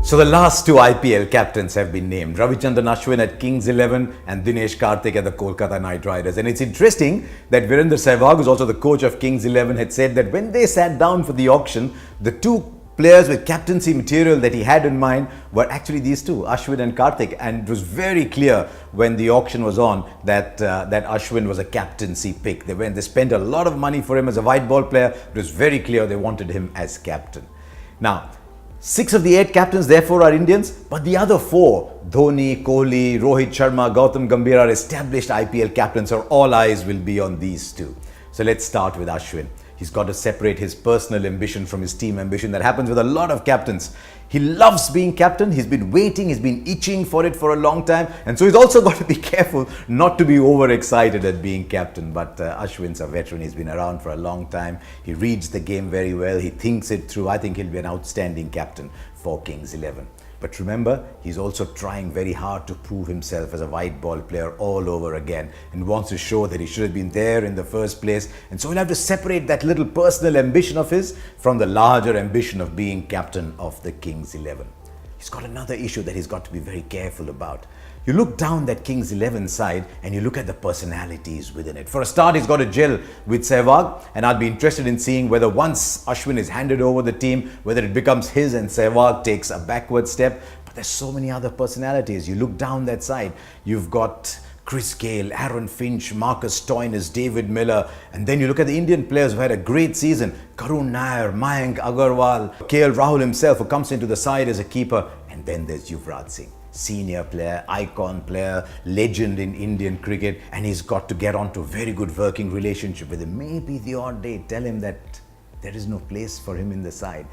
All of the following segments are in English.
So the last two IPL captains have been named, Ravichandran Ashwin at Kings 11 and Dinesh Karthik at the Kolkata Knight Riders. And it's interesting that Virender Sehwag, who's also the coach of Kings 11, had said that when they sat down for the auction, the two players with captaincy material that he had in mind were actually these two, Ashwin and Karthik. And it was very clear when the auction was on that Ashwin was a captaincy pick. They spent a lot of money for him as a white ball player. It was very clear they wanted him as captain. Now, 6 of the 8 captains therefore are Indians, but the other 4, Dhoni, Kohli, Rohit Sharma, Gautam Gambhir, are established IPL captains, so all eyes will be on these two. So let's start with Ashwin. He's got to separate his personal ambition from his team ambition. That happens with a lot of captains. He loves being captain. He's been waiting, he's been itching for it for a long time. And so he's also got to be careful not to be overexcited at being captain. But Ashwin's a veteran. He's been around for a long time. He reads the game very well. He thinks it through. I think he'll be an outstanding captain for Kings 11. But remember, he's also trying very hard to prove himself as a white ball player all over again and wants to show that he should have been there in the first place. And so he'll have to separate that little personal ambition of his from the larger ambition of being captain of the Kings 11. He's got another issue that he's got to be very careful about. You look down that Kings 11 side and you look at the personalities within it. For a start, he's got to gel with Sehwag, and I'd be interested in seeing whether once Ashwin is handed over the team, whether it becomes his and Sehwag takes a backward step. But there's so many other personalities. You look down that side, you've got Chris Gayle, Aaron Finch, Marcus Stoinis, David Miller, and then you look at the Indian players who had a great season. Karun Nair, Mayank Agarwal, KL Rahul himself, who comes into the side as a keeper, and then there's Yuvraj Singh. Senior player, icon player, legend in Indian cricket, and he's got to get onto a very good working relationship with him. Maybe the odd day tell him that there is no place for him in the side.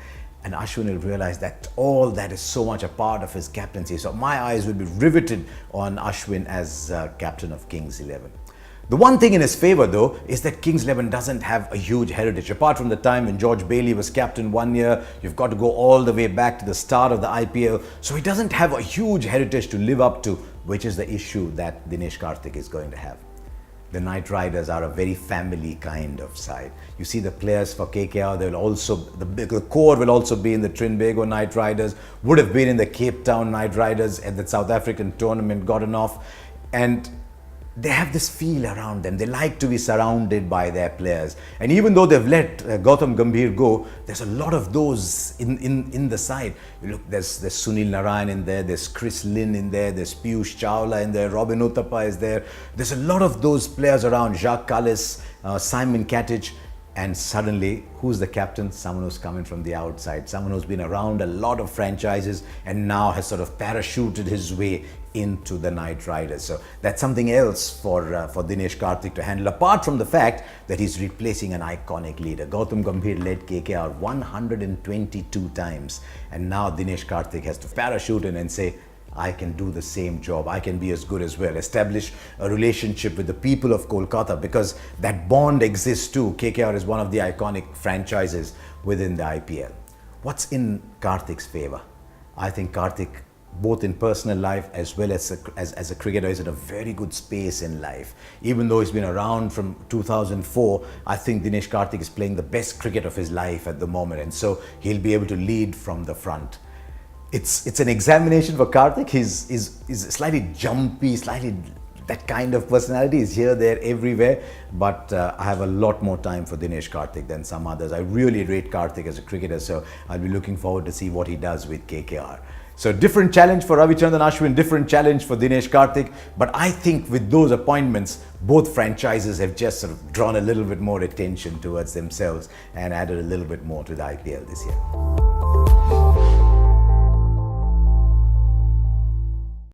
And Ashwin will realize that all that is so much a part of his captaincy. So my eyes will be riveted on Ashwin as captain of Kings 11. The one thing in his favour though is that Kings 11 doesn't have a huge heritage. Apart from the time when George Bailey was captain one year, you've got to go all the way back to the start of the IPL. So he doesn't have a huge heritage to live up to, which is the issue that Dinesh Karthik is going to have. The Knight Riders are a very family kind of side. You see the players for KKR, they'll also, the core will also be in the Trinbago Knight Riders, would have been in the Cape Town Knight Riders at the South African tournament, gotten off. And they have this feel around them. They like to be surrounded by their players. And even though they've let Gautam Gambhir go, there's a lot of those in the side. You look, there's Sunil Narayan in there, there's Chris Lynn in there, there's Piyush Chawla in there, Robin Uthappa is there. There's a lot of those players around, Jacques Kallis, Simon Katich. And suddenly, who's the captain? Someone who's coming from the outside, someone who's been around a lot of franchises and now has sort of parachuted his way into the Knight Riders. So that's something else for Dinesh Karthik to handle, apart from the fact that he's replacing an iconic leader. Gautam Gambhir led KKR 122 times, and now Dinesh Karthik has to parachute in and say, I can do the same job. I can be as good as well. Establish a relationship with the people of Kolkata, because that bond exists too. KKR is one of the iconic franchises within the IPL. What's in Karthik's favour? I think Karthik, both in personal life as well as a cricketer, is in a very good space in life. Even though he's been around from 2004, I think Dinesh Karthik is playing the best cricket of his life at the moment, and so he'll be able to lead from the front. It's an examination for Karthik. He's slightly jumpy, slightly that kind of personality. Is here, there, everywhere. But I have a lot more time for Dinesh Karthik than some others. I really rate Karthik as a cricketer, so I'll be looking forward to see what he does with KKR. So different challenge for Ravichandran Ashwin, different challenge for Dinesh Karthik. But I think with those appointments, both franchises have just sort of drawn a little bit more attention towards themselves and added a little bit more to the IPL this year.